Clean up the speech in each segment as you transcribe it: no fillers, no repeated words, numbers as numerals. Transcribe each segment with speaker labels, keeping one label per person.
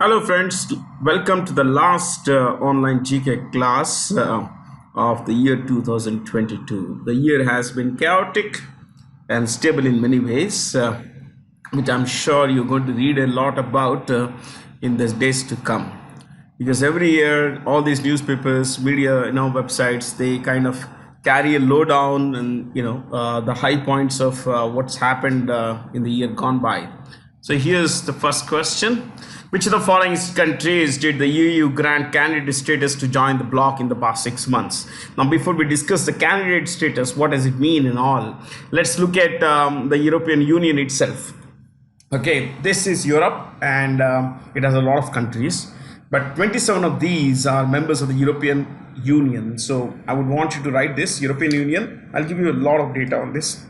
Speaker 1: Hello friends, welcome to the last online GK class of the year 2022. The year has been chaotic and stable in many ways, which I'm sure you're going to read a lot about in the days to come. Because every year, all these newspapers, media, websites, they kind of carry a lowdown and the high points of what's happened in the year gone by. So here's the first question. Which of the following countries did the EU grant candidate status to join the bloc in the past 6 months? Now, before we discuss the candidate status, what does it mean and all, let's look at the European Union itself. Okay, this is Europe and it has a lot of countries, but 27 of these are members of the European Union. So I would want you to write this European Union. I'll give you a lot of data on this.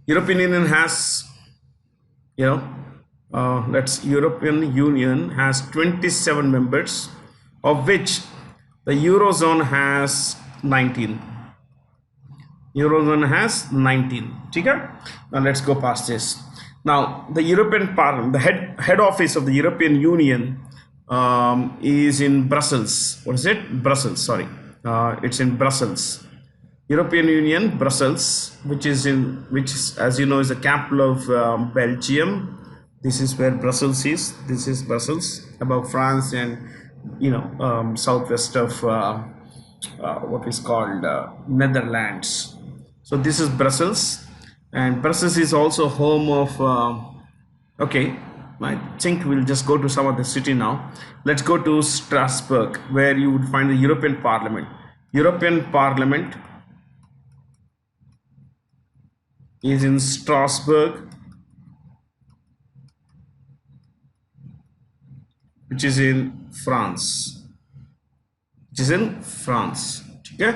Speaker 1: European Union has, European Union has 27 members, of which the Eurozone has 19. Eurozone has 19. Okay? Now let's go past this. Now the European Parliament, the head office of the European Union is in Brussels. What is it? Brussels. Sorry, it's in Brussels. European Union, Brussels, which is, as you know, is the capital of Belgium. This is where Brussels is. This is Brussels, above France and southwest of what is called Netherlands. So this is Brussels, and Brussels is also home of. Okay, I think we'll just go to some of the city now. Let's go to Strasbourg, where you would find the European Parliament. European Parliament is in Strasbourg, which is in France. Okay.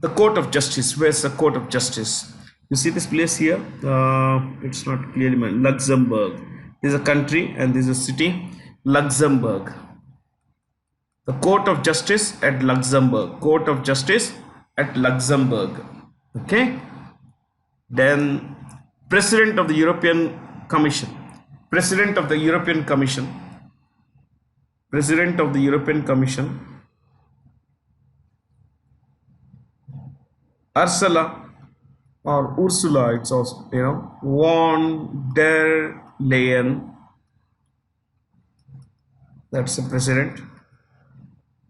Speaker 1: The Court of Justice. Where's the Court of Justice? You see this place here? It's not clearly mentioned. Luxembourg. This is a country and this is a city. Luxembourg. The Court of Justice at Luxembourg. Court of Justice at Luxembourg. Okay. Then President of the European Commission. President of the European Commission. President of the European Commission. Ursula, it's also, von der Leyen. That's the president.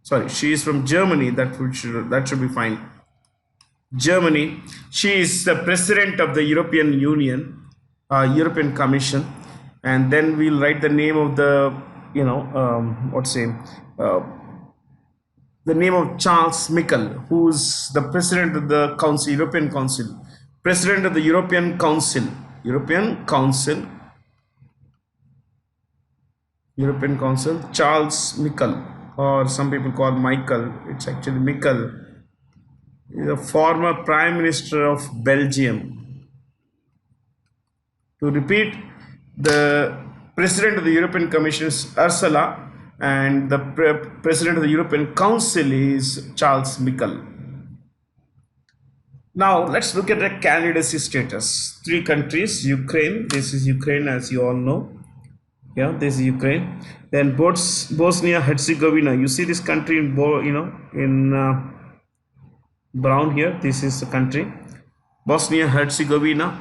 Speaker 1: Sorry, she is from Germany. That should be fine. Germany. She is the president of the European Union, European Commission, and then we'll write the name of the, the name of Charles Michel, who's the president of the Council, European Council, president of the European Council, Charles Michel, or some people call Michael. It's actually Michel. He's a former Prime Minister of Belgium. To repeat, the President of the European Commission is Ursula, and the President of the European Council is Charles Michel. Now let's look at the candidacy status. 3 countries. Ukraine. This is Ukraine, as you all know. Yeah, this is Ukraine. Then Bosnia Herzegovina. You see this country in brown here. This is the country, Bosnia Herzegovina.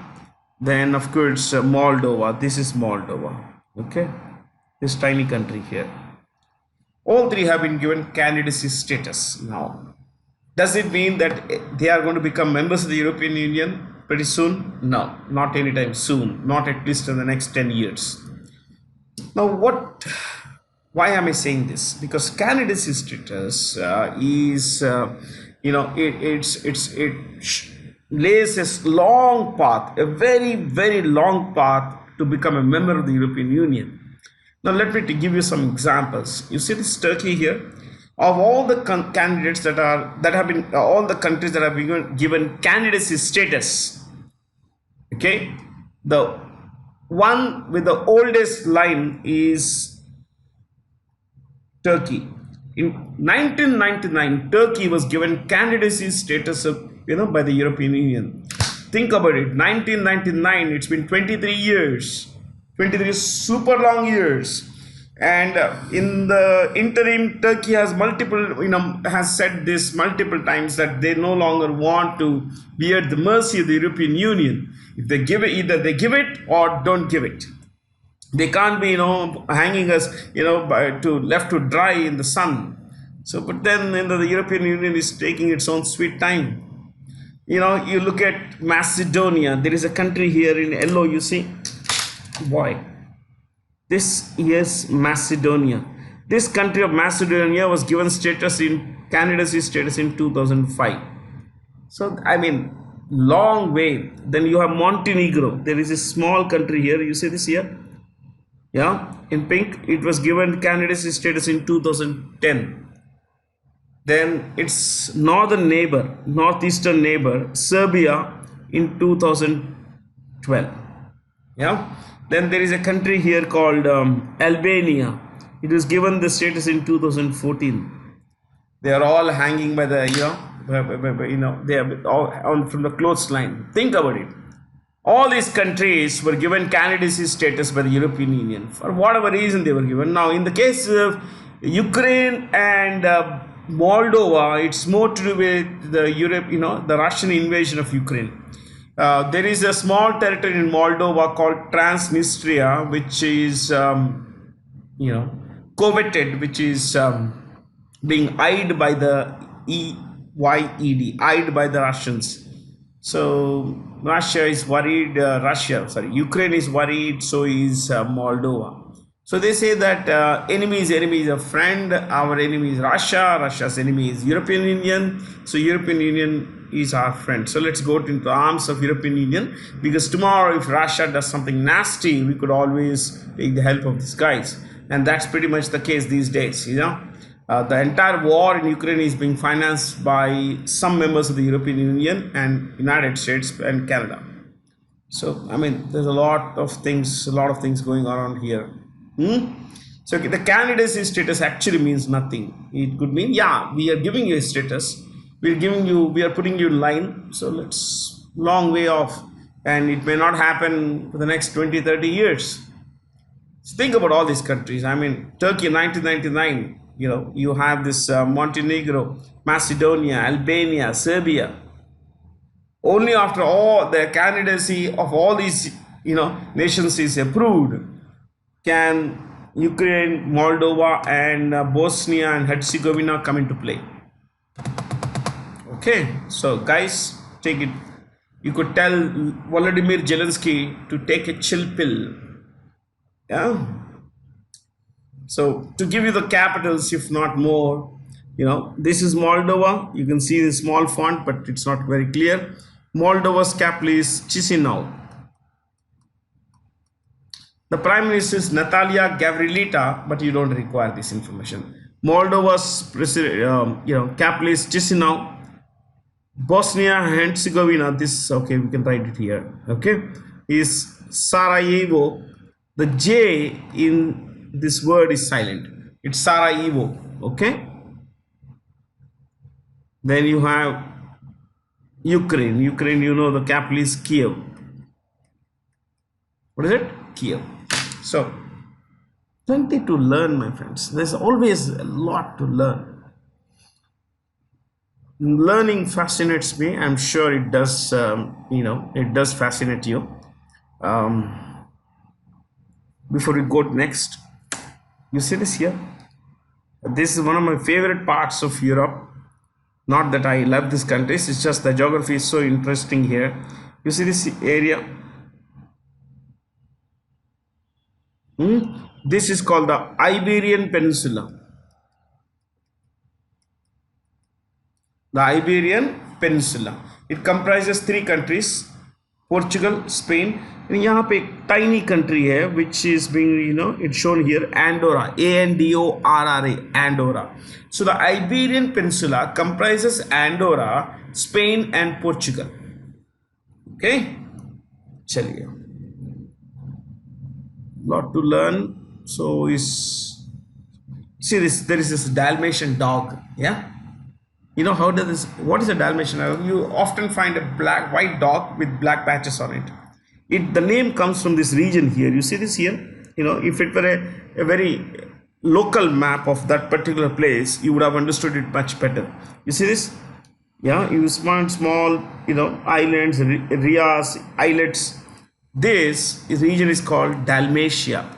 Speaker 1: Then of course Moldova. This is Moldova. Okay, this tiny country here. All 3 have been given candidacy status. Now, does it mean that they are going to become members of the European Union pretty soon? No, not anytime soon. Not at least in the next 10 years. Now, why am I saying this? Because candidacy status is it lays a long path, a very, very long path to become a member of the European Union. Now let me give you some examples. You see this Turkey here. Of all the candidates all the countries that have been given candidacy status, okay, the one with the oldest line is Turkey. In 1999, Turkey was given candidacy status by the European Union. Think about it. 1999. It's been 23 years. 23 super long years. And in the interim, Turkey has has said this multiple times that they no longer want to be at the mercy of the European Union. If they give it, either they give it or don't give it. They can't be hanging us to left to dry in the sun. So, but then the European Union is taking its own sweet time. You look at Macedonia. There is a country here in yellow. You see, boy. This is Macedonia. This country of Macedonia was given candidacy status in 2005. So, I mean, long way. Then you have Montenegro. There is a small country here. You see this here? Yeah, in pink. It was given candidacy status in 2010. Then its northeastern neighbor, Serbia, in 2012. Yeah. Then there is a country here called Albania. It was given the status in 2014. They are all hanging by the they are all on from the clothesline. Think about it. All these countries were given candidacy status by the European Union for whatever reason they were given. Now, in the case of Ukraine and Moldova, it's more to do with the Russian invasion of Ukraine. There is a small territory in Moldova called Transnistria, which is, coveted, which is being eyed by the eyed by the Russians. So Russia is worried. Ukraine is worried. So is Moldova. So they say that enemy is a friend. Our enemy is Russia. Russia's enemy is European Union. So European Union is our friend. So let's go into the arms of European Union, because tomorrow if Russia does something nasty, we could always take the help of these guys. And that's pretty much the case these days. The entire war in Ukraine is being financed by some members of the European Union and United States and Canada. So I mean, there's a lot of things going on here. So the candidacy status actually means nothing. It could mean, yeah, we are giving you a status, we are putting you in line. So let's long way off, and it may not happen for the next 20-30 years. So think about all these countries. I mean, Turkey in 1999, you have this Montenegro, Macedonia, Albania, Serbia. Only after all the candidacy of all these nations is approved can Ukraine, Moldova, and Bosnia and Herzegovina come into play. Okay, so guys, take it. You could tell Volodymyr Zelensky to take a chill pill. Yeah. So to give you the capitals, if not more, this is Moldova. You can see the small font, but it's not very clear. Moldova's capital is Chisinau. The Prime Minister is Natalia Gavrilita, but you don't require this information. Moldova's capital is Chisinau. Bosnia and Herzegovina, we can write it here. Okay, is Sarajevo. The J in this word is silent. It's Sarajevo. Okay. Then you have Ukraine. The capital is Kiev. What is it? Kiev. So, plenty to learn, my friends. There's always a lot to learn. Learning fascinates me. I'm sure it does. It does fascinate you. Before we go next, you see this here. This is one of my favorite parts of Europe. Not that I love these countries. It's just the geography is so interesting here. You see this area. This is called the Iberian Peninsula. The Iberian Peninsula. It comprises 3 countries: Portugal, Spain, and यहाँ पे एक tiny country है which is being it's shown here, Andorra, Andorra, Andorra. So the Iberian Peninsula comprises Andorra, Spain, and Portugal. Okay, चलिए. Lot to learn. So see this, there is this Dalmatian dog. Yeah, what is a Dalmatian? You often find a white dog with black patches on it. The name comes from this region here. You see this here. If it were a very local map of that particular place, you would have understood it much better. You see this? Yeah, you find small, islands, rias, islets. This region is called Dalmatia.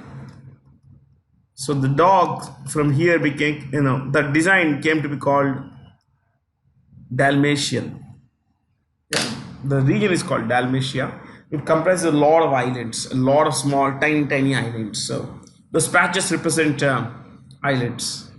Speaker 1: So the dog from here became, the design came to be called Dalmatian. Yeah. The region is called Dalmatia. It comprises a lot of islands, a lot of small, tiny islands. So those patches represent islands.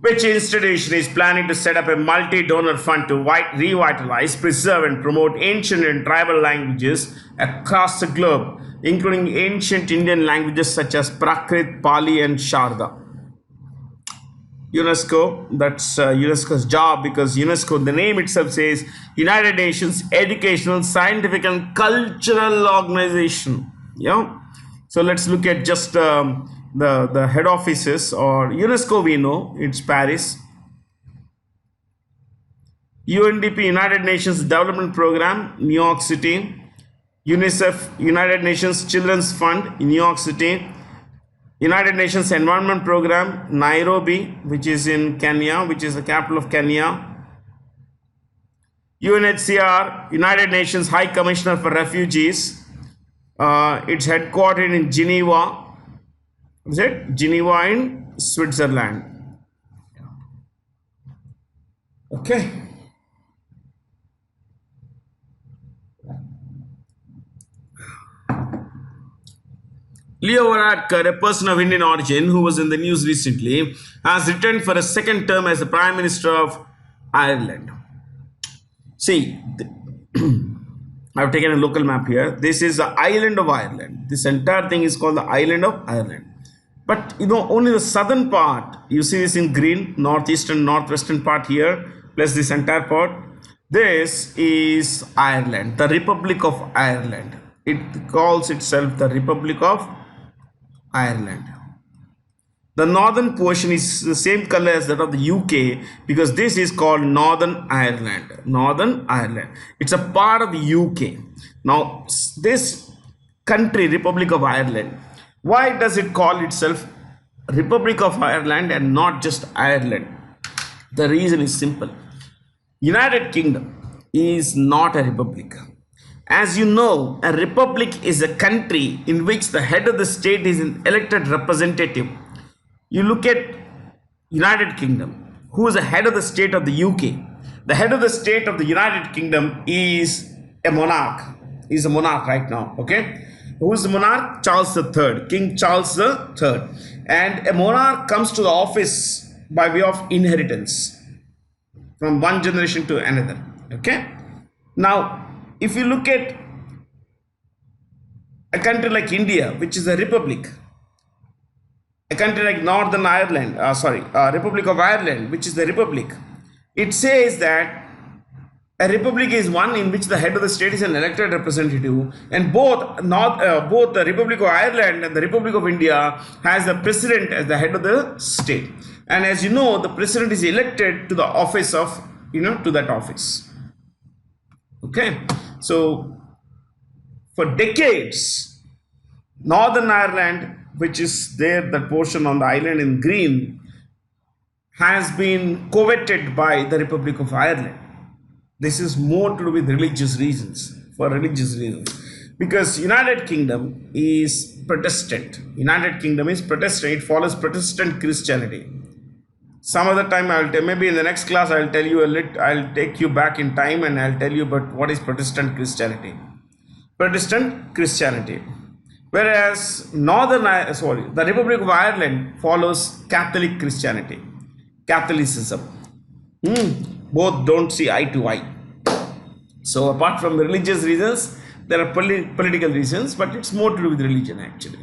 Speaker 1: Which institution is planning to set up a multi-donor fund to revitalize, preserve, and promote ancient and tribal languages across the globe, including ancient Indian languages such as Prakrit, Pali, and Sharda. UNESCO, that's UNESCO's job, because UNESCO, the name itself says United Nations Educational, Scientific, and Cultural Organization. Yeah. So let's look at just the head offices. Or UNESCO, we know it's Paris. UNDP, United Nations Development Program, New York City. UNICEF, United Nations Children's Fund in New York City. United Nations Environment Program, Nairobi, which is in Kenya, which is the capital of Kenya. UNHCR, United Nations High Commissioner for Refugees. It's headquartered in Geneva. Is it? Geneva in Switzerland. Okay. Leo Varadkar, a person of Indian origin who was in the news recently, has returned for a second term as the Prime Minister of Ireland. See, I've taken a local map here. This is the island of Ireland. This entire thing is called the island of Ireland. But only the southern part, you see this in green, northeastern, northwestern part here, plus this entire part. This is Ireland, the Republic of Ireland. It calls itself the Republic of Ireland. The northern portion is the same color as that of the UK, because this is called Northern Ireland. Northern Ireland. It's a part of the UK. Now, this country, Republic of Ireland, why does it call itself Republic of Ireland and not just Ireland? The reason is simple. United Kingdom is not a republic. As you know, a republic is a country in which the head of the state is an elected representative. You look at United Kingdom, who is the head of the state of the UK. The head of the state of the United Kingdom is a monarch. He's a monarch right now, okay? Who is the monarch? Charles III, King Charles III. And a monarch comes to the office by way of inheritance from one generation to another, okay? Now, if you look at a country like India, which is a republic, a country like Northern Ireland, Republic of Ireland, which is the republic, it says that a republic is one in which the head of the state is an elected representative, and both the Republic of Ireland and the Republic of India has the president as the head of the state. And as you know, the president is elected to the office of, to that office. Okay, so for decades, Northern Ireland, which is there, that portion on the island in green, has been coveted by the Republic of Ireland. This is more to do with religious reasons, because United Kingdom is Protestant. It follows Protestant Christianity. Some other time I'll tell, maybe in the next class I'll tell you I'll take you back in time and I'll tell you about what is Protestant Christianity. Whereas the Republic of Ireland follows Catholic Christianity, Catholicism. Both don't see eye to eye. So apart from religious reasons, there are political reasons, but it's more to do with religion actually.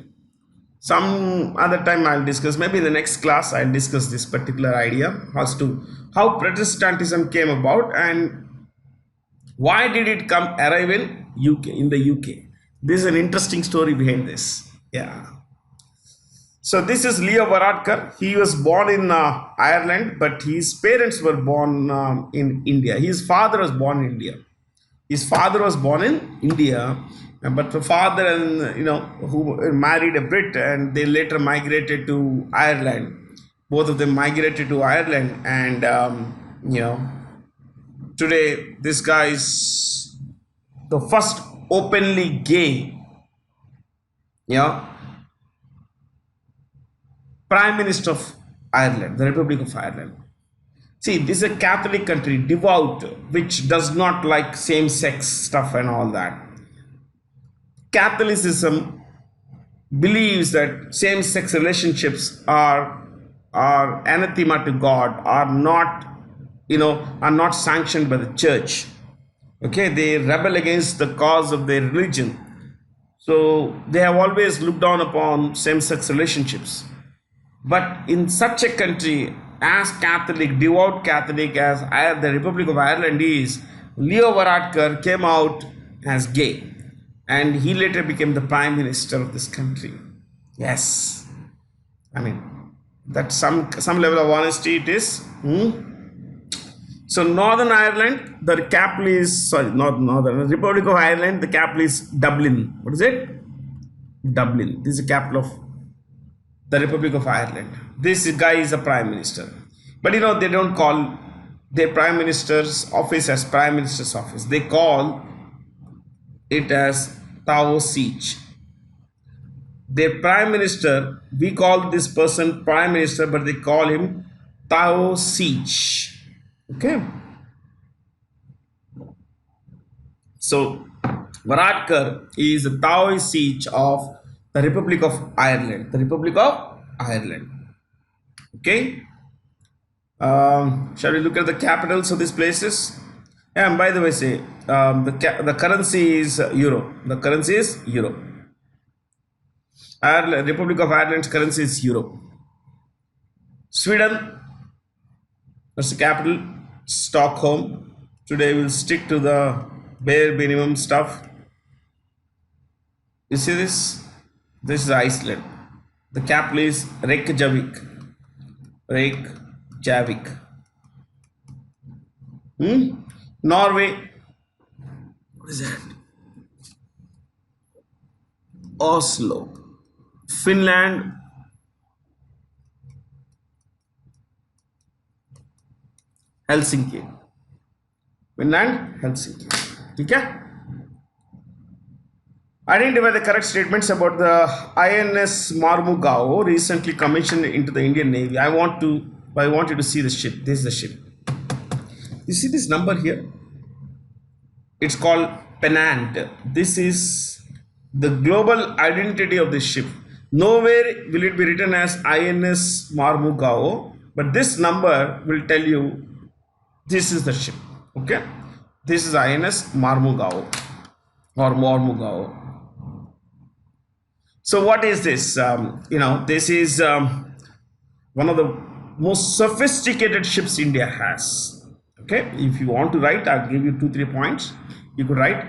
Speaker 1: Some other time I'll discuss, maybe in the next class I'll discuss this particular idea as to how Protestantism came about and why did it arrive in the UK. This is an interesting story behind this. Yeah. So this is Leo Varadkar. He was born in Ireland, but his parents were born in India. His father was born in India. But the father and who married a Brit, and they later migrated to Ireland. Both of them migrated to Ireland, and today this guy is the first openly gay, you know, Prime Minister of Ireland, the Republic of Ireland. See, this is a Catholic country, devout, which does not like same-sex stuff and all that. Catholicism believes that same-sex relationships are anathema to God, are not sanctioned by the church. Okay, they rebel against the cause of their religion. So they have always looked down upon same-sex relationships. But in such a country, as Catholic, devout Catholic as the Republic of Ireland is, Leo Varadkar came out as gay, and he later became the Prime Minister of this country. Yes, I mean, that some level of honesty it is. So Northern Ireland, the capital is, not Northern, Republic of Ireland, the capital is Dublin. What is it? Dublin. This is the capital of the Republic of Ireland. This guy is a Prime Minister. But they don't call their Prime Minister's office as Prime Minister's office. They call it as Taoiseach. Their Prime Minister, we call this person Prime Minister, but they call him Taoiseach. Okay. So Varadkar is the Taoiseach of the Republic of Ireland. The Republic of Ireland. Okay. Shall we look at the capitals of these places? And by the way, say the currency is euro. The currency is euro. Ireland, Republic of Ireland's currency is euro. Sweden, that's the capital. Stockholm. Today we'll stick to the bare minimum stuff. You see this? This is Iceland. The capital is Reykjavik. Reykjavik. Norway. What is that? Oslo. Finland. Helsinki. Finland, Helsinki. Okay? Identify the correct statements about the INS Marmugao, recently commissioned into the Indian Navy. I want you to see the ship. This is the ship. You see this number here? It's called Pennant. This is the global identity of this ship. Nowhere will it be written as INS Marmugao, but this number will tell you this is the ship. Okay? This is INS Marmugao or Marmugao. So what is this? This is one of the most sophisticated ships India has. Okay, if you want to write, I'll give you 2-3 points. You could write.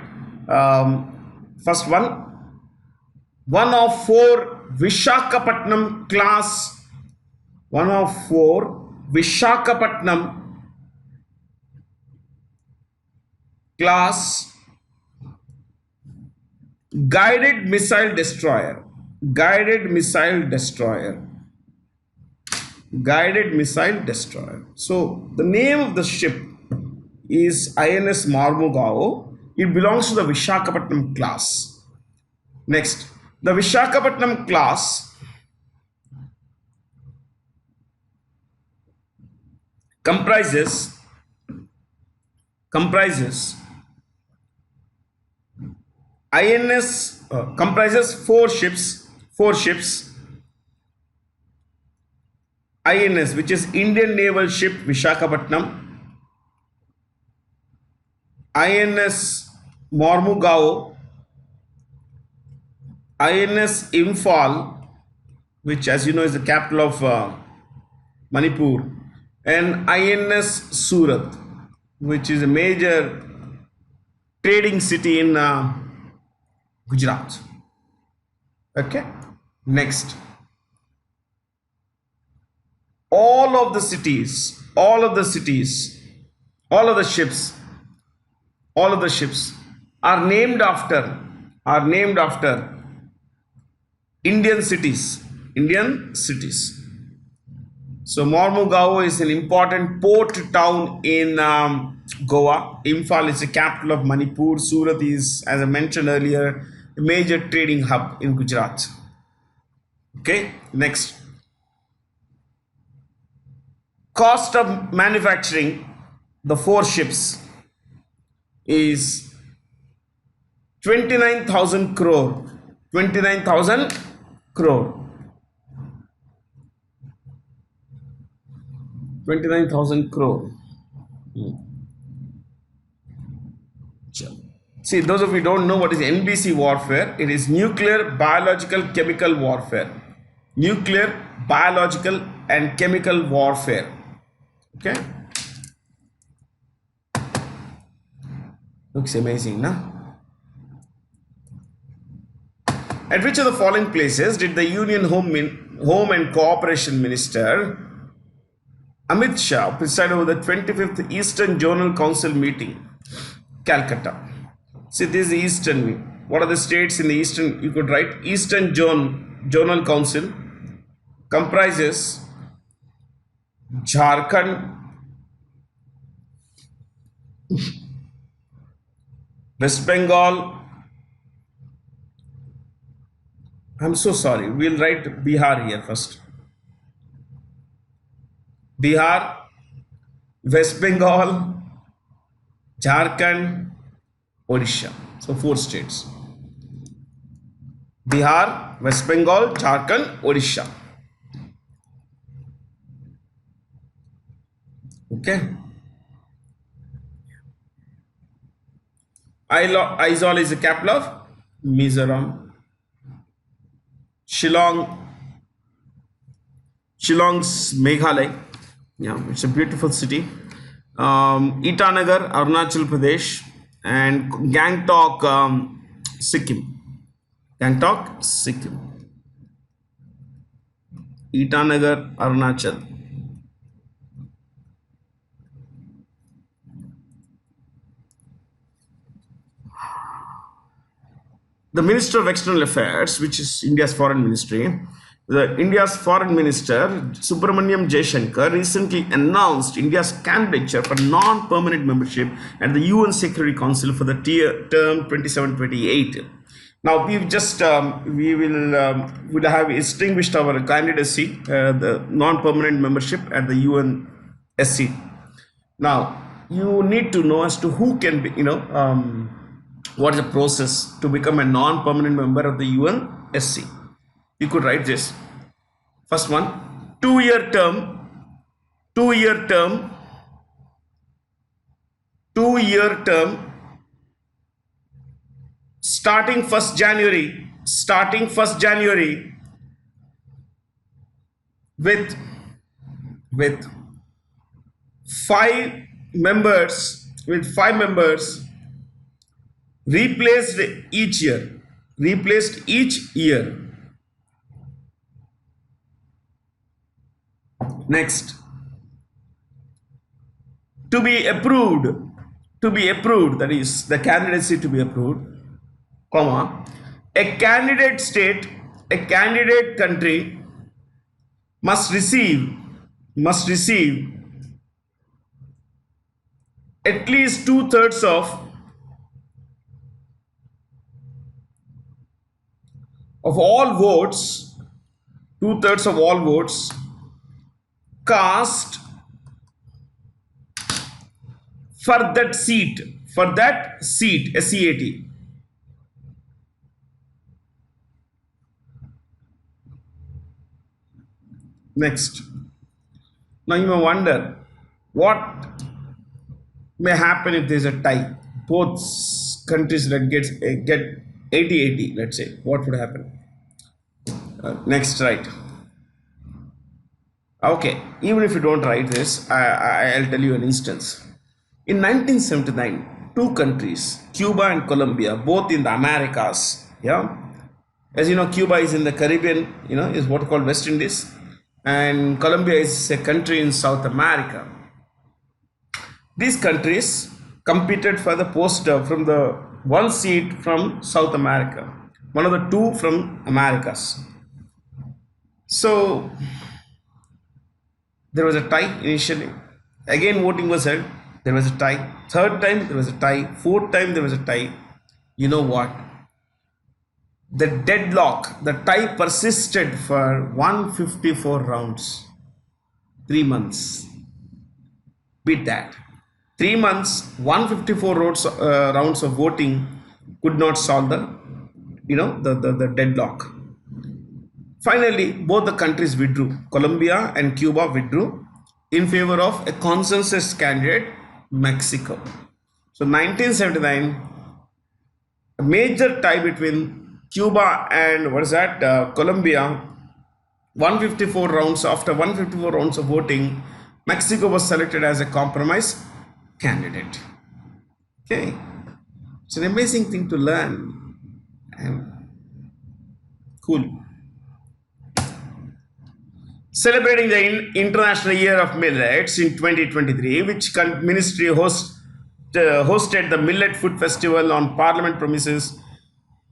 Speaker 1: First one of 4 Vishakhapatnam class. 1 of 4 Vishakhapatnam class guided missile destroyer. So the name of the ship is INS Marmugao. It belongs to the Vishakhapatnam class. Next, the Vishakhapatnam class comprises INS comprises 4 ships. INS, which is Indian Naval Ship Vishakhapatnam, INS Marmugao, INS Imphal, which as you know is the capital of Manipur, and INS Surat, which is a major trading city in Gujarat. Okay, next. All of the ships are named after are named after Indian cities. Indian cities. So Mormugao is an important port town in Goa. Imphal is the capital of Manipur. Surat is, as I mentioned earlier, a major trading hub in Gujarat. Okay, next. Cost of manufacturing the four ships is 29,000 crore. 29,000 crore. 29,000 crore. See, those of you who don't know what is NBC warfare, it is nuclear, biological, chemical warfare. Nuclear, biological, and chemical warfare. Okay? Looks amazing, na? At which of the following places did the Union Home and Cooperation Minister Amit Shah preside over the 25th Eastern Zonal Council meeting? Calcutta. See, this is the Eastern. What are the states in the Eastern? You could write Eastern Zonal Council comprises Jharkhand, West Bengal. I'm so sorry. We'll write Bihar here first. Bihar, West Bengal, Jharkhand, Odisha. So 4 states. Bihar, West Bengal, Jharkhand, Odisha. Okay. Aizawl is the capital of Mizoram. Shillong's Meghalaya. Yeah, it's a beautiful city. Itanagar, Arunachal Pradesh, and Gangtok, Sikkim. Gangtok, Sikkim. Itanagar, Arunachal. The Minister of External Affairs, which is India's foreign ministry, India's foreign minister Subramaniam Jaishankar recently announced India's candidature for non-permanent membership at the UN Security Council for the term 27-28. Now we've just we will have extinguished our candidacy, the non-permanent membership at the UNSC. Now you need to know as to who can be, what is the process to become a non-permanent member of the UNSC. You could write this. First one, 2-year term, 2-year term, 2-year term, starting 1st January, with 5 members, replaced each year. Next, to be approved, that is the candidacy to be approved, comma, a candidate state, a candidate country must receive at least 2/3 of all votes, 2/3 of all votes cast for that seat, SEAT. Next, now you may wonder what may happen if there is a tie. Both countries that get 80-80, let's say. What would happen? Next, right. Okay, even if you don't write this, I'll tell you an instance. In 1979, 2 countries, Cuba and Colombia, both in the Americas, yeah. As you know, Cuba is in the Caribbean, is what called West Indies, and Colombia is a country in South America. These countries competed for the post from the one seat from South America, one of the two from Americas. So there was a tie initially. Again, voting was held. There was a tie. Third time, there was a tie. Fourth time, there was a tie. You know what? The deadlock, the tie persisted for 154 rounds. 3 months. Beat that. 3 months, 154 rounds of voting could not solve the deadlock. Finally, both the countries withdrew. Colombia and Cuba withdrew in favor of a consensus candidate, Mexico. So 1979, a major tie between Cuba and Colombia. 154 rounds. After 154 rounds of voting, Mexico was selected as a compromise candidate. Okay, it's an amazing thing to learn and cool. Celebrating the International Year of Millets in 2023, which ministry hosted the Millet Food Festival on Parliament premises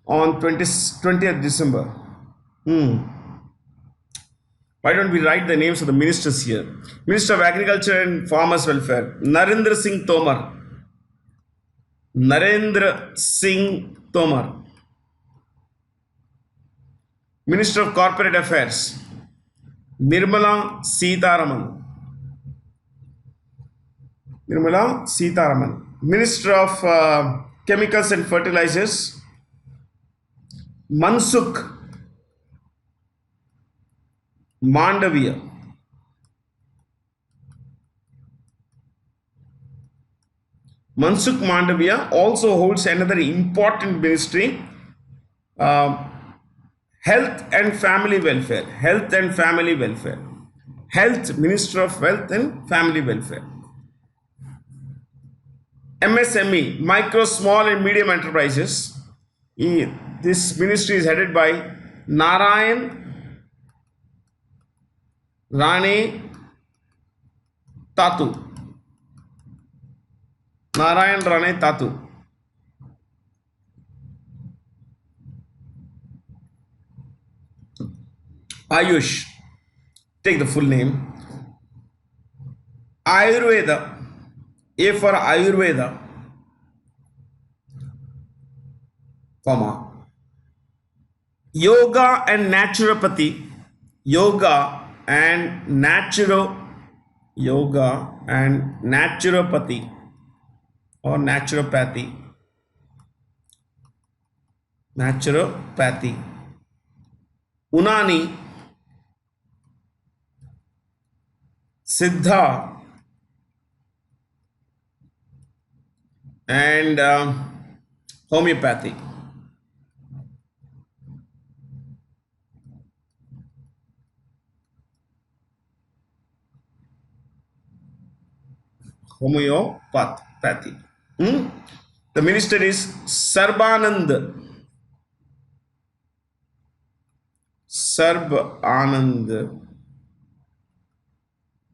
Speaker 1: on 20th December. Why don't we write the names of the ministers here? Minister of Agriculture and Farmers Welfare, Narendra Singh Tomar. Narendra Singh Tomar. Minister of Corporate Affairs, Nirmala Sitharaman. Nirmala Sitharaman. Minister of Chemicals and Fertilizers, Mansukh Mandavia. Mansukh Mandavia also holds another important ministry, Health and Family Welfare. Health and Family Welfare. Health, Minister of Health and Family Welfare. MSME, Micro, Small and Medium Enterprises. This ministry is headed by Narayan Rane Tatu. Narayan Rane Tatu. Ayush. Take the full name. Ayurveda. A for Ayurveda, comma. Yoga and naturopathy. Yoga and naturopathy or naturopathy. Naturopathy. Unani, Siddha and homeopathy. Homeopathy. The minister is Sarbanand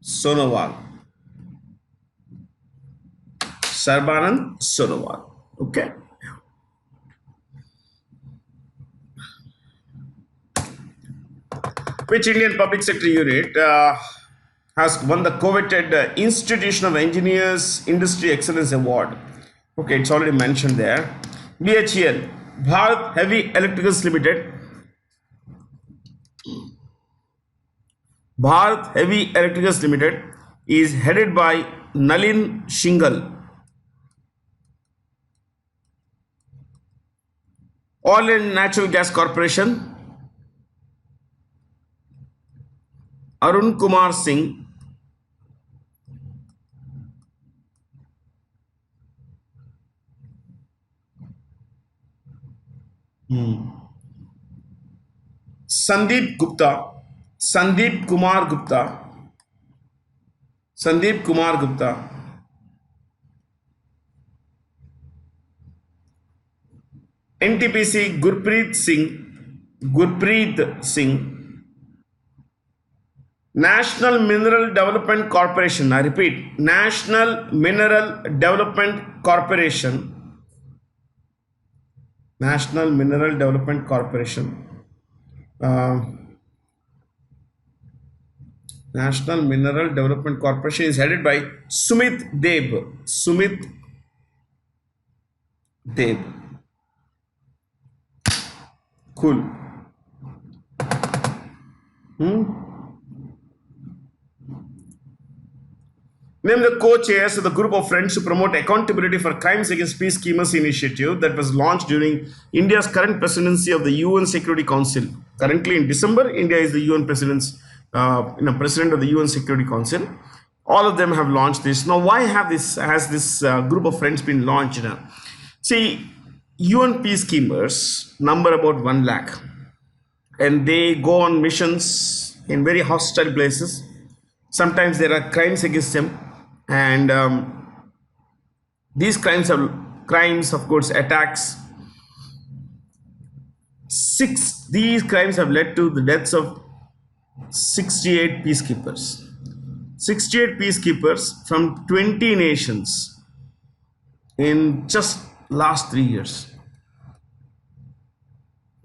Speaker 1: Sonowal. Sarbanand Sonowal. Okay. Which Indian public sector unit has won the coveted Institution of Engineers Industry Excellence Award? Okay, it's already mentioned there. BHEL, Bharat Heavy Electricals Limited. Bharat Heavy Electricals Limited is headed by Nalin Shinghal. Oil and Natural Gas Corporation, Arun Kumar Singh. Sandeep Kumar Gupta. NTPC Gurpreet Singh. National Mineral Development Corporation. I repeat, National Mineral Development Corporation. National Mineral Development Corporation. Uh, National Mineral Development Corporation is headed by Sumit Deb. Sumit Deb. Cool. Name the co-chairs of the group of friends to promote accountability for crimes against peacekeepers initiative that was launched during India's current presidency of the UN Security Council. Currently, in December, India is the UN president of the UN Security Council. All of them have launched this. Now, why has this group of friends been launched? See, UN peacekeepers number about 1 lakh, and they go on missions in very hostile places. Sometimes there are crimes against them, and these crimes, of course, attacks. These crimes have led to the deaths of 68 peacekeepers. 68 peacekeepers from 20 nations in just last 3 years.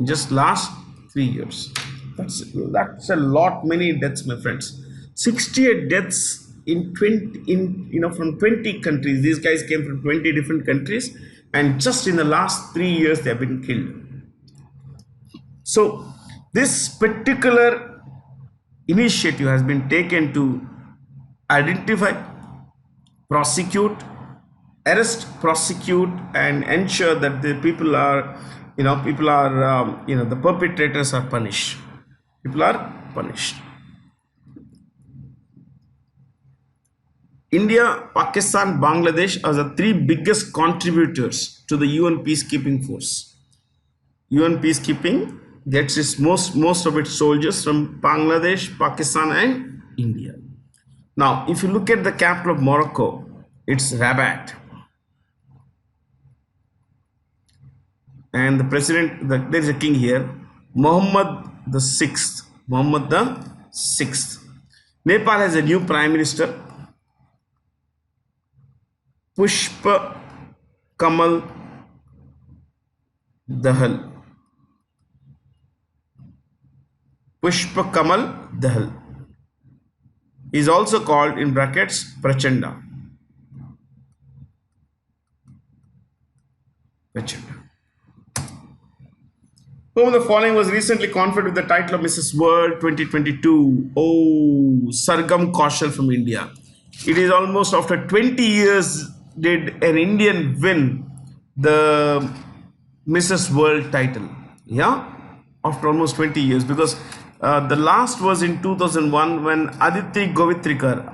Speaker 1: Just last 3 years. That's a lot, many deaths, my friends. 68 deaths in from 20 countries. These guys came from 20 different countries, and just in the last 3 years they have been killed. So this particular initiative has been taken to identify, prosecute, arrest, prosecute, and ensure that the people are, the perpetrators are punished. People are punished. India, Pakistan, Bangladesh are the 3 biggest contributors to the UN peacekeeping force. UN peacekeeping gets its most of its soldiers from Bangladesh, Pakistan, and India. Now, if you look at the capital of Morocco, it's Rabat. And the president, there is a king here, Mohammed the Sixth. Mohammed the Sixth. Nepal has a new prime minister, Pushpa Kamal Dahal. Pushpa Kamal Dahal is also called in brackets Prachanda. Prachanda. Whom of the following was recently conferred with the title of Mrs. World 2022? Oh, Sargam Kaushal from India. It is almost after 20 years did an Indian win the Mrs. World title. Yeah, after almost 20 years, because the last was in 2001 when Aditi Govitrikar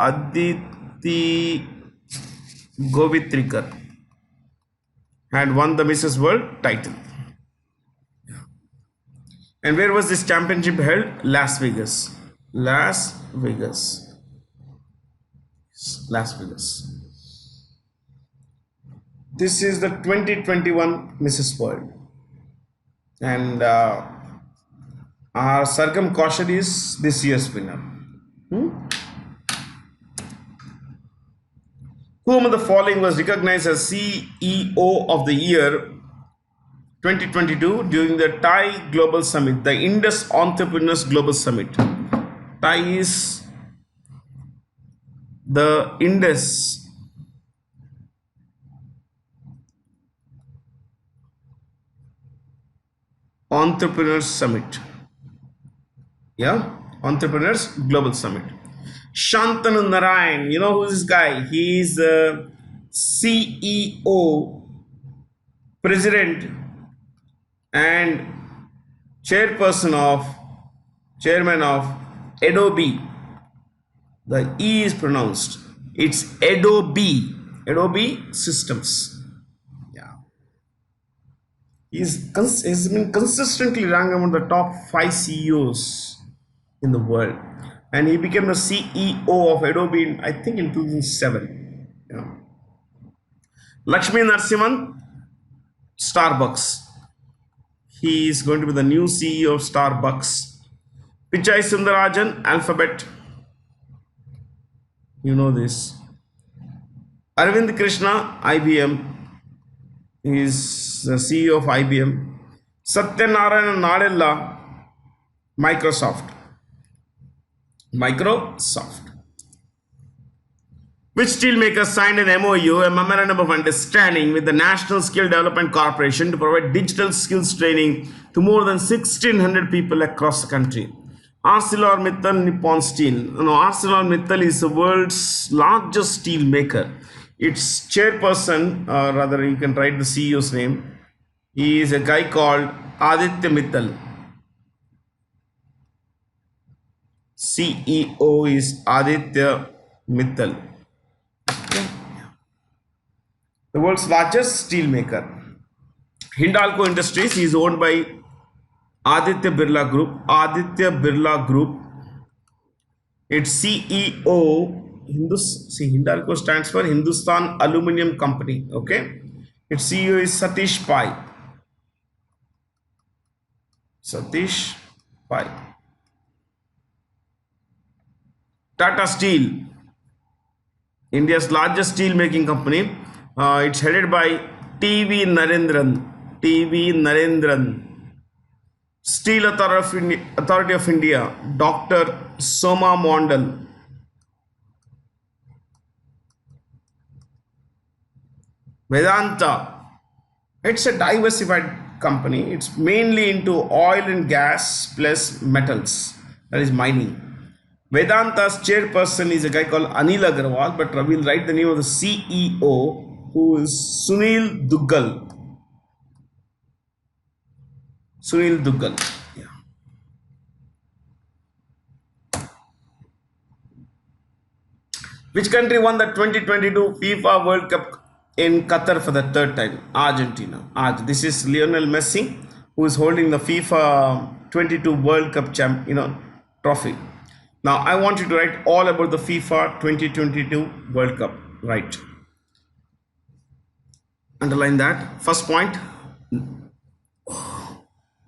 Speaker 1: had won the Mrs. World title. And where was this championship held? Las Vegas. Las Vegas. Las Vegas. This is the 2021 Mrs. World. And our Sargam Kaushal is this year's winner. Who among the following was recognized as CEO of the year 2022 during the TIE Global Summit, the Indus Entrepreneurs Global Summit? TIE is the Indus Entrepreneurs Summit. Yeah, Entrepreneurs Global Summit. Shantanu Narayan, you know who this guy? He is the CEO, President, and chairman of Adobe. The E is pronounced. It's Adobe Systems. He's been consistently ranked among the top 5 CEOs in the world, and he became the CEO of Adobe I think in 2007. Yeah. Lakshmi Narasimhan, Starbucks. He is going to be the new CEO of Starbucks. Pichai Sundarajan, Alphabet. You know this. Arvind Krishna, IBM. is the CEO of IBM. Satyanarayana Nadella, Microsoft. Microsoft. Which steelmakers signed an MOU, a memorandum of understanding, with the National Skill Development Corporation to provide digital skills training to more than 1,600 people across the country? ArcelorMittal Nippon Steel. No, ArcelorMittal is the world's largest steel maker. Its chairperson, rather you can write the CEO's name, he is a guy called Aditya Mittal. CEO is Aditya Mittal. The world's largest steel maker. Hindalco Industries is owned by Aditya Birla Group. Aditya Birla Group. Its CEO, Hindalco stands for Hindustan Aluminium Company. Okay. Its CEO is Satish Pai. Satish Pai. Tata Steel, India's largest steel making company. It's headed by T.V. Narendran. T.V. Narendran. Steel Authority of India, Dr. Soma Mondal. Vedanta, it's a diversified company. It's mainly into oil and gas plus metals, that is mining. Vedanta's chairperson is a guy called Anil Agarwal, but we'll write the name of the CEO, who is Sunil Duggal. Sunil Duggal. Yeah. Which country won the 2022 FIFA World Cup in Qatar for the third time? Argentina. This is Lionel Messi, who is holding the FIFA 22 World Cup trophy. Now I want you to write all about the FIFA 2022 World Cup. Right. Underline that. First point.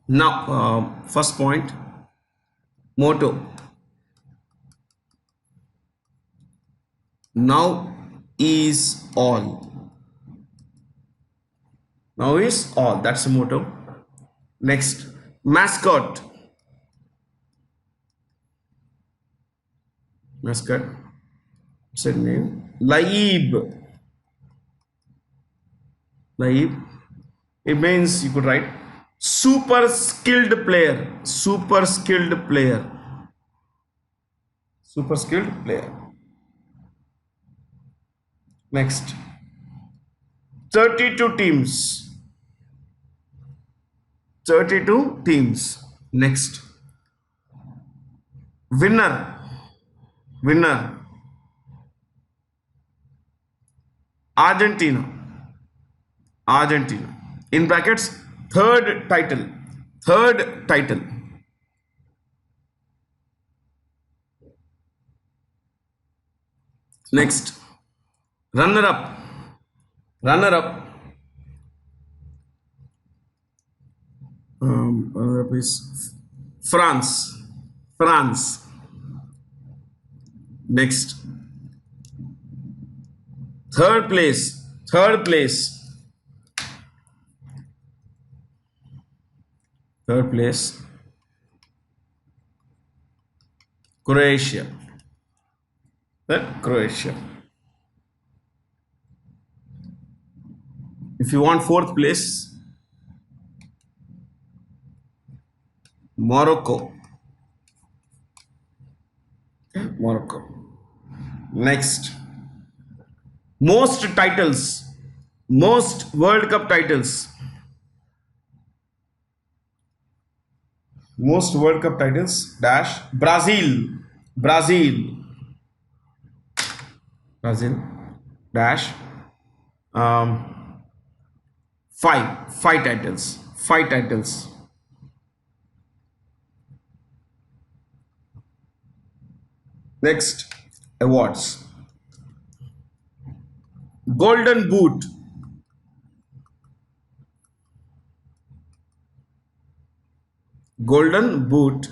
Speaker 1: Now, first point. Motto. Now is all. Now is all. That's the motto. Next. Mascot. Mascot. What's his name? Laib. Laib. It means, you could write, super skilled player. Super skilled player. Super skilled player. Next. 32 teams. 32 teams. Next. Winner. Winner. Argentina. Argentina. In brackets, third title. Third title. Next. Runner up. Runner up. Runner up is France. France. Next. Third place. Third place. Third place. Croatia. Croatia. If you want fourth place, Morocco. Morocco. Next. Most titles. Most World Cup titles. Most World Cup titles dash Brazil. Brazil. Brazil dash five titles. Five titles. Next, awards. Golden Boot. Golden Boot.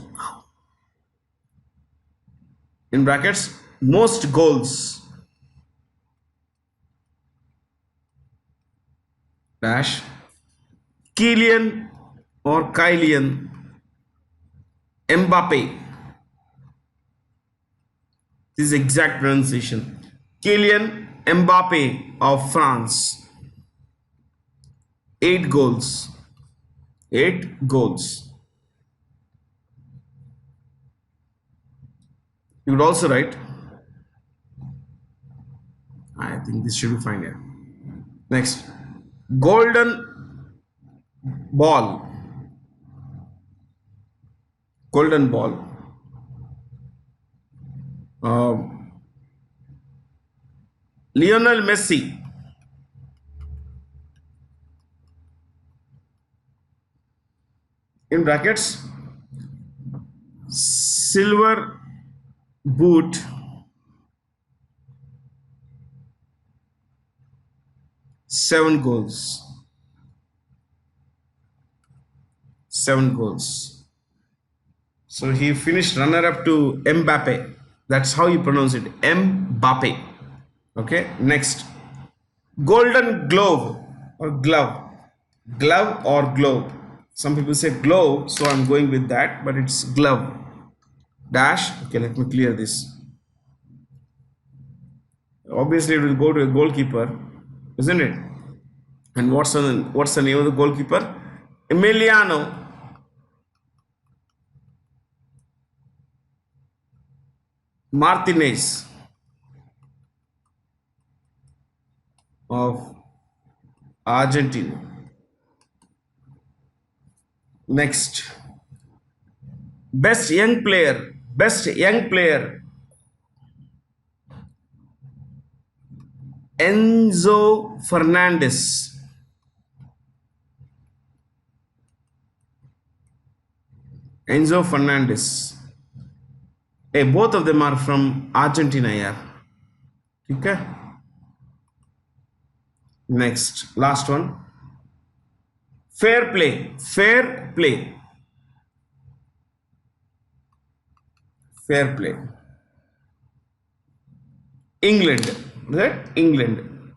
Speaker 1: In brackets, most goals. dash Kylian or Kylian Mbappe. This is exact pronunciation. Kylian Mbappe of France. 8 goals. 8 goals. You would also write, I think this should be fine here. Next, golden ball. Golden ball. Uh, Lionel Messi. In brackets, silver boot, 7 goals. 7 goals. So he finished runner up to Mbappe. That's how you pronounce it. Mbappe. Okay. Next. Golden glove or glove. Glove or globe. Some people say glove, so I'm going with that, but it's glove. Dash. Okay, let me clear this. Obviously, it will go to a goalkeeper, isn't it? And what's the name of the goalkeeper? Emiliano Martinez of Argentina. Next, best young player. Best young player. Enzo Fernandez. Enzo Fernandez. Hey, both of them are from Argentina, yeah. Okay. Next, last one. Fair play. Fair play. Fair play. England. Right? England.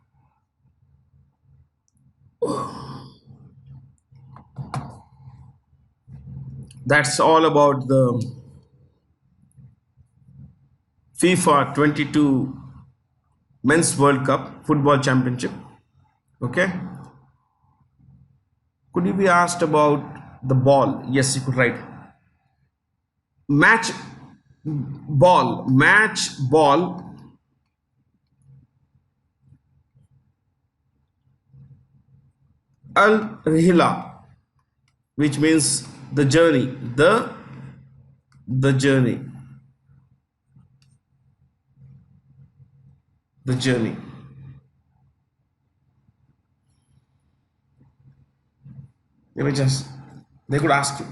Speaker 1: That's all about the FIFA 22 Men's World Cup Football Championship. Okay. Could you be asked about the ball? Yes, you could write. Match ball. Match ball. Al-Rihla, which means the journey. The journey. The journey. They could ask you.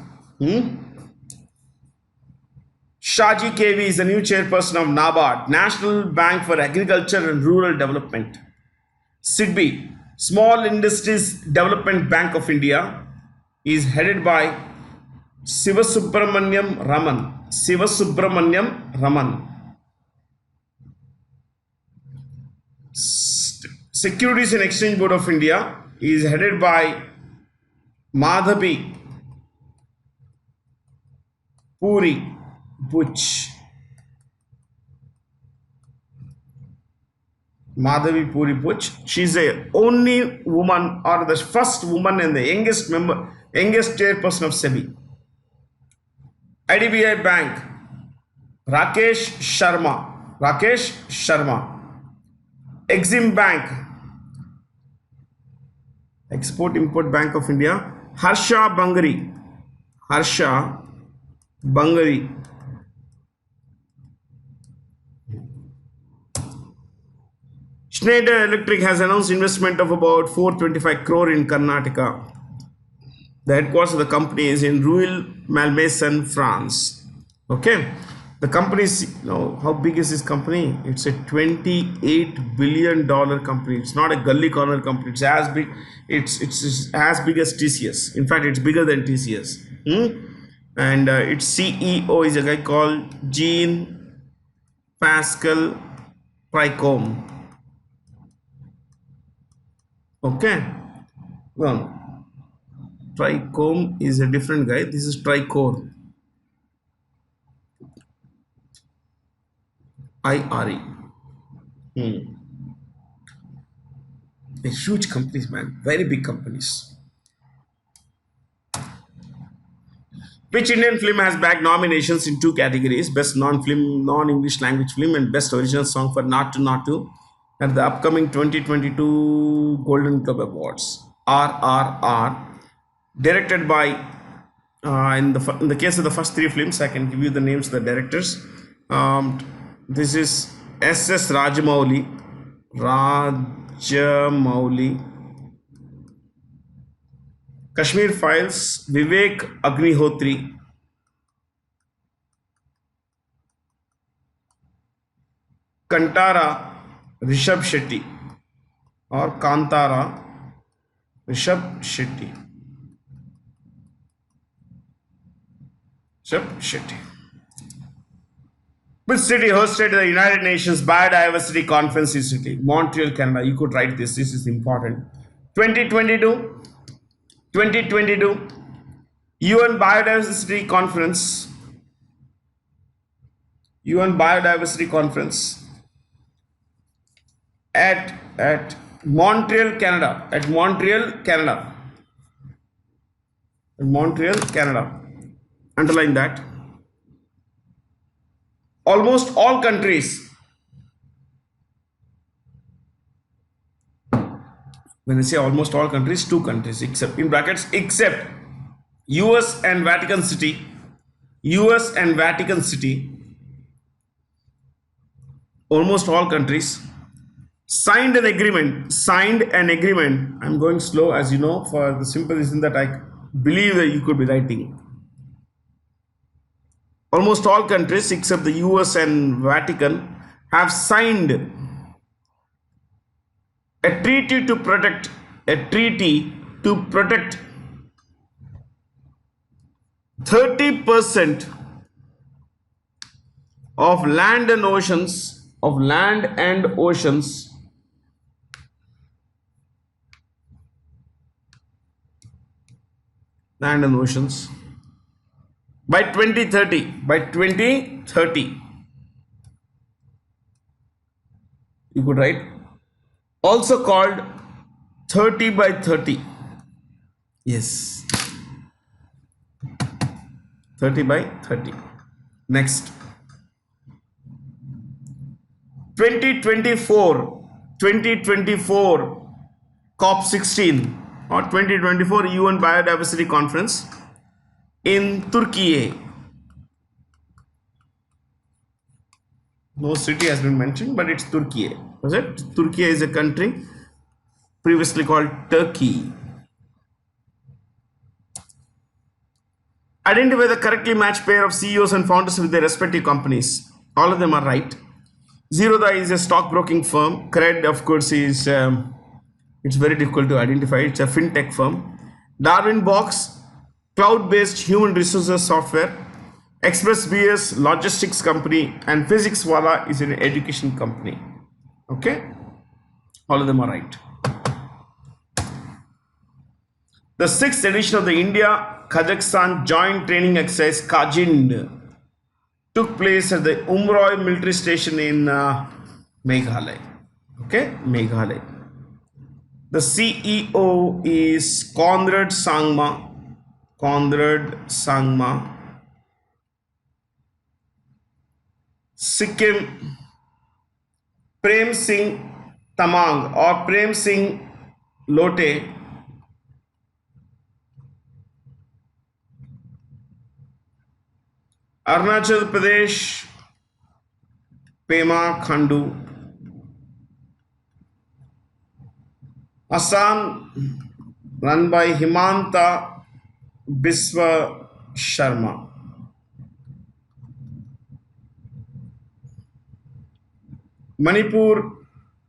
Speaker 1: Shaji KV is the new chairperson of NABARD, National Bank for Agriculture and Rural Development. SIDBI, Small Industries Development Bank of India, is headed by Sivasubramaniam Raman. Sivasubramaniam Raman. Securities and Exchange Board of India is headed by Madhabi Puri Butch. Madhavi Puri Butch. She's the only woman or the first woman and the youngest chairperson of SEBI. IDBI Bank, Rakesh Sharma. Exim Bank, Export Import Bank of India, Harsha Bangari. Schneider Electric has announced investment of about 425 crore in Karnataka. The headquarters of the company is in Rueil Malmaison, France. Okay. The company is, how big is this company? It's a $28 billion company. It's not a gully corner company. It's as big. It's as big as TCS. In fact, it's bigger than TCS. And its CEO is a guy called Jean-Pascal Pricom. Okay. No, trichome is a different guy. This is tricore. IRE. They're huge companies, man. Very big companies. Which Indian film has bagged nominations in two categories: Best Non-Film, Non-English Language Film, and Best Original Song for Not to Not to at the upcoming 2022 Golden Globe Awards? RRR, directed by in the case of the first three films, I can give you the names of the directors. This is S.S. Rajamouli, Kashmir Files, Vivek Agnihotri, Kantara, Rishabh Shetty, or Kantara, Rishabh Shetty. Rishabh Shetty. Which city hosted the United Nations Biodiversity Conference recently? Montreal, Canada. You could write this. This is important. 2022. 2022 UN Biodiversity Conference. UN Biodiversity Conference at Montreal, Canada. At Montreal, Canada. At Montreal, Canada. Underline that. Almost all countries, when I say almost all countries, two countries, except in brackets, except US and Vatican City, US and Vatican City, almost all countries signed an agreement. I'm going slow, as you know, for the simple reason that I believe that you could be writing. Almost all countries except the US and Vatican have signed a treaty to protect 30% of land and oceans by 2030. You could write, also called 30 by 30. Yes, 30 by 30. Next, 2024 COP16 or 2024 UN Biodiversity Conference in Turkey. No city has been mentioned, but it's Turkey. Was it? Turkey is a country previously called Turkey. Identify the correctly matched pair of CEOs and founders with their respective companies. All of them are right. Zerodha is a stockbroking firm. Cred, of course, is it's very difficult to identify. It's a fintech firm. Darwin Box, cloud-based human resources software. ExpressBS, logistics company, and Physics Wala is an education company. Okay, all of them are right. The 6th edition of the India-Kazakhstan Joint Training Exercise Kajind took place at the Umroi military station in Meghalaya. Okay, Meghalaya. The CEO is Conrad Sangma. Sikkim, Prem Singh Tamang or Prem Singh Lote. Arunachal Pradesh, Pema Khandu. Assam, run by Himanta Biswa Sharma. Manipur,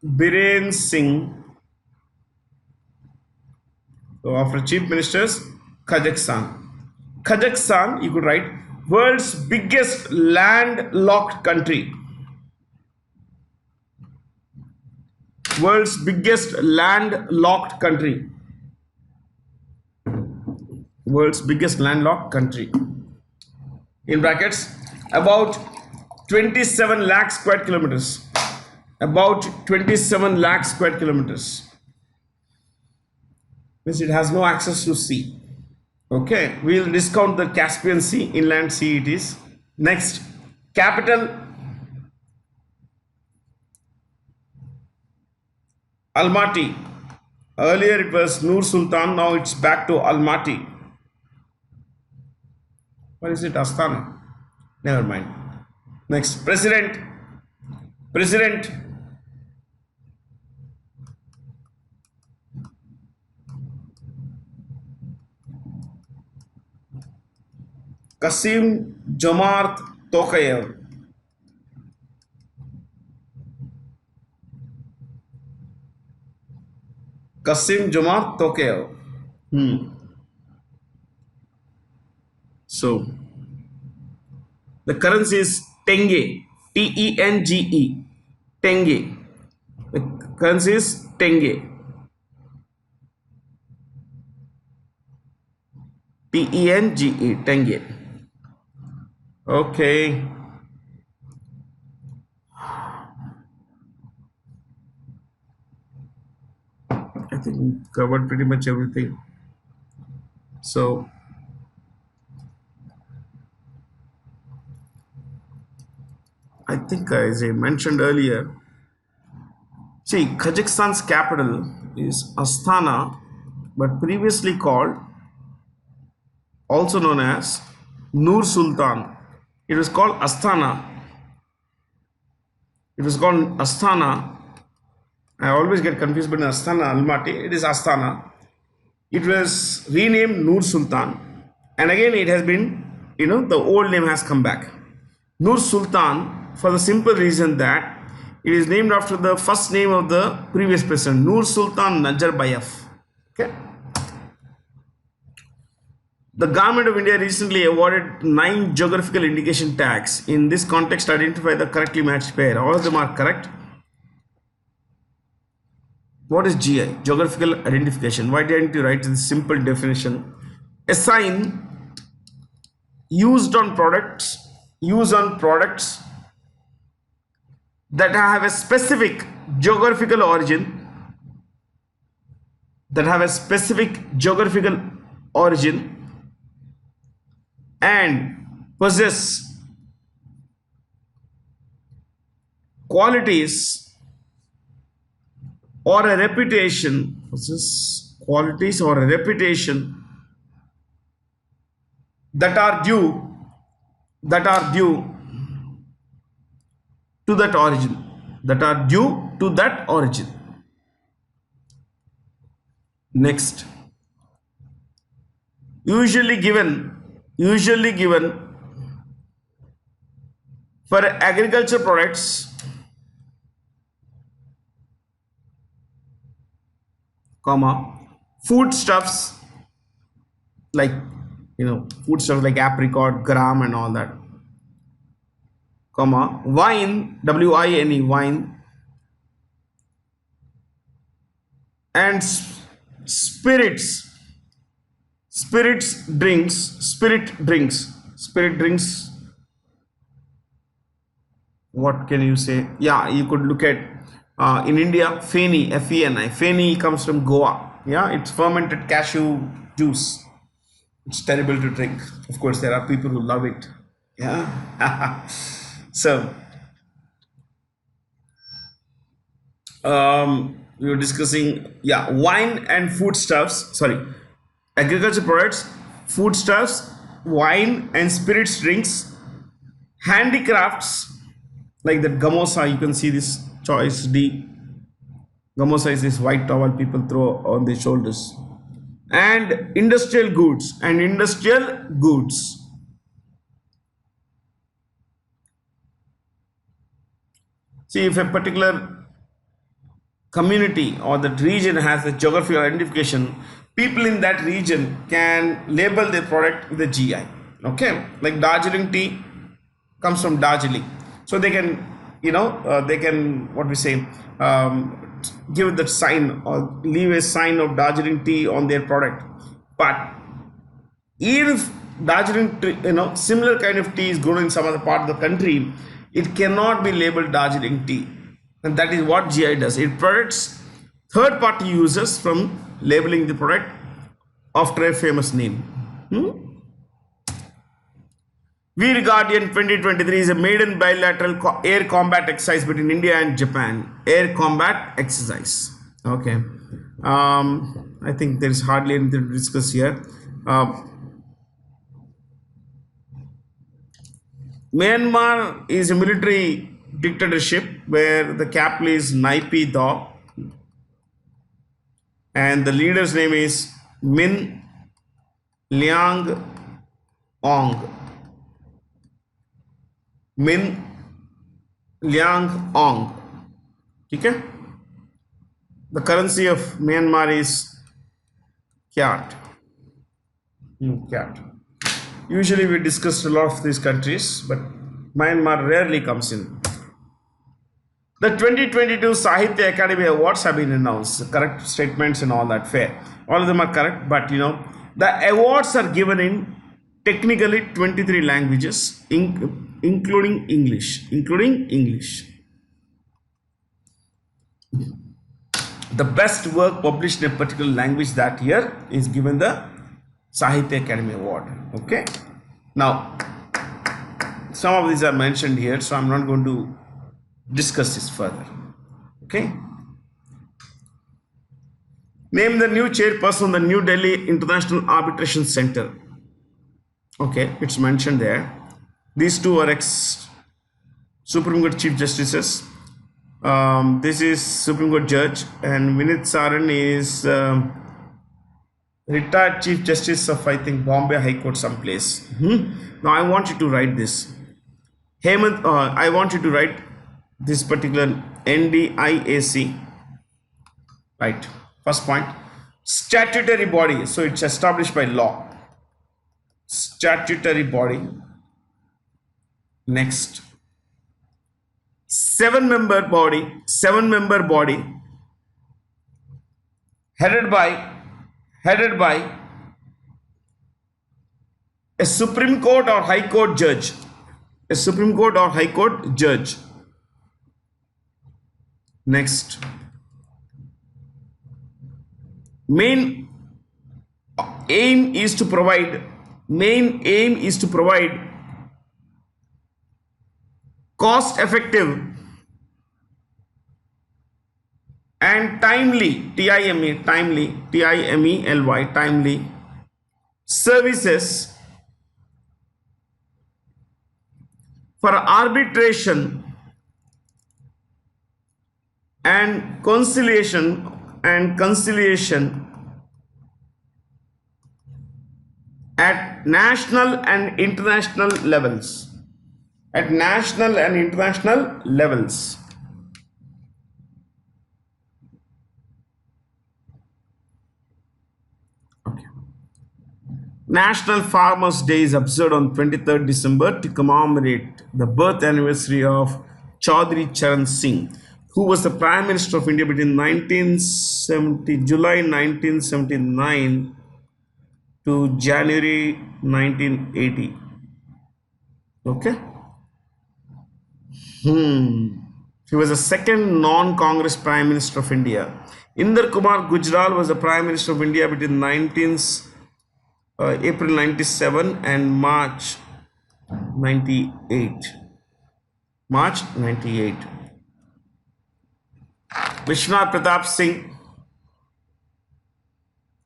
Speaker 1: Biren Singh. So after chief ministers, Kazakhstan. Kazakhstan, you could write, world's biggest landlocked country. World's biggest landlocked country. World's biggest landlocked country. In brackets, about 27 lakh square kilometers. About 27 lakh square kilometers. Means it has no access to sea. Okay, we'll discount the Caspian Sea, inland sea it is. Next, capital Almaty. Earlier it was Nur Sultan, now it's back to Almaty. What is it? Astana? Never mind. Next, President Kasim Jomart Tokayev. Kasim Jomart Tokayev. So, the currency is Tenge. Tenge. Tenge. The currency is Tenge. Tenge. Tenge. Okay. I think we covered pretty much everything. So, I think as I mentioned earlier, see, Kazakhstan's capital is Astana, but previously called, also known as Nur Sultan. It was called Astana. It was called Astana. I always get confused between Astana and Almaty. It is Astana. It was renamed Nur Sultan. And again, it has been, the old name has come back. Nur Sultan, for the simple reason that it is named after the first name of the previous president, Nur Sultan Nazarbayev. Okay. The Government of India recently awarded 9 geographical indication tags. In this context, identify the correctly matched pair. All of them are correct. What is GI? Geographical identification. Why didn't you write this simple definition? A sign used on products that have a specific geographical origin, and possess qualities or a reputation that are due to that origin. Next, usually given for agriculture products, foodstuffs like apricot, gram and all that, wine, wine, wine, and spirit drinks. What can you say? Yeah, you could look at in India, Feni, Feni. Feni comes from Goa. Yeah, it's fermented cashew juice. It's terrible to drink. Of course, there are people who love it. Yeah. So, we were discussing, wine and foodstuffs. Sorry, agriculture products, foodstuffs, wine and spirits drinks, handicrafts like that gamosa. You can see this choice D. Gamosa is this white towel people throw on their shoulders. And industrial goods. See, if a particular community or that region has a geographical identification, people in that region can label their product with a GI. Okay, like Darjeeling tea comes from Darjeeling, so they can, give the sign or leave a sign of Darjeeling tea on their product. But Even if Darjeeling tree, similar kind of tea is grown in some other part of the country, it cannot be labeled Darjeeling tea. And that is what GI does. It protects third party users from labeling the product after a famous name. Veer Guardian 2023 is a maiden bilateral air combat exercise between India and Japan. Air combat exercise. Okay. I think there is hardly anything to discuss here. Myanmar is a military dictatorship where the capital is Naypyi Daw and the leader's name is Min Liang Ong. Min Liang Ong. Okay? The currency of Myanmar is Kyat. Kyat. Usually we discussed a lot of these countries, but Myanmar rarely comes in. The 2022 Sahitya Academy Awards have been announced. Correct statements and all that, fair. All of them are correct, but the awards are given in technically 23 languages, including English. The best work published in a particular language that year is given the Sahitya Academy Award. Okay. Now, some of these are mentioned here, so I'm not going to discuss this further. Okay. Name the new chairperson of the New Delhi International Arbitration Center. Okay, it's mentioned there. These two are ex-Supreme Court Chief Justices. This is Supreme Court Judge, and Vinit Saran is retired Chief Justice of, I think, Bombay High Court someplace. Now I want you to write this. Hemant, I want you to write this particular NDIAC. Right. First point. Statutory body. So it's established by law. Statutory body. Next. Seven-member body. Headed by a Supreme Court or High Court judge. Next. Main aim is to provide cost effective and timely timely services for arbitration and conciliation at national and international levels. Okay. National Farmers' Day is observed on 23rd December to commemorate the birth anniversary of Chaudhry Charan Singh, who was the Prime Minister of India between July 1979 to January 1980. Okay. He was the second non-Congress Prime Minister of India. Inder Kumar Gujral was the Prime Minister of India between April 97 and March 98. Vishwanath Pratap Singh,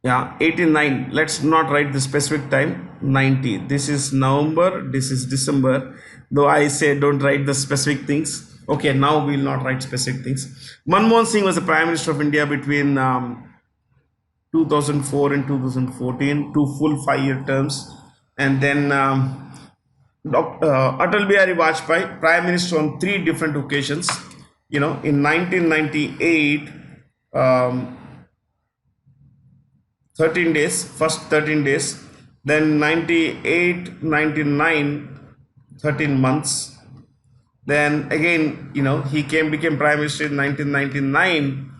Speaker 1: 89. Let's not write the specific time. 90. This is November, this is December. Though I say don't write the specific things. Okay, now we will not write specific things. Manmohan Singh was the Prime Minister of India between 2004 and 2014, 2 full 5-year terms. And then Atal Bihari Vajpayee, Prime Minister on 3 different occasions. In 1998, 13 days, first 13 days, then 98, 99, 13 months. Then again, he became Prime Minister in 1999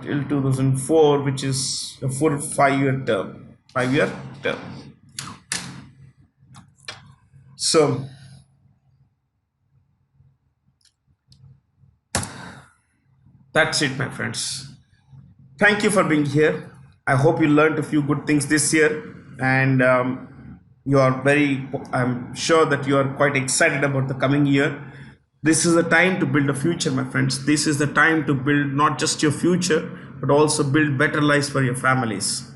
Speaker 1: till 2004, which is a full 5-year term. So that's it, my friends. Thank you for being here. I hope you learned a few good things this year, and you are very, I'm sure that you are quite excited about the coming year. This is the time to build a future, my friends. This is the time to build not just your future, but also build better lives for your families.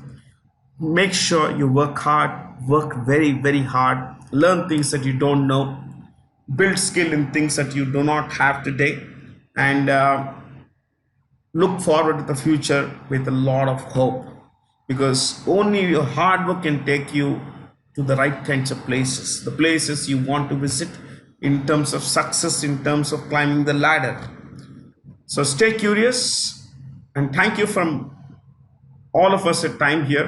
Speaker 1: Make sure you work hard, work very, very hard, learn things that you don't know, build skill in things that you do not have today, and look forward to the future with a lot of hope, because only your hard work can take you to the right kinds of places, the places you want to visit in terms of success, in terms of climbing the ladder. So stay curious, and thank you from all of us at time here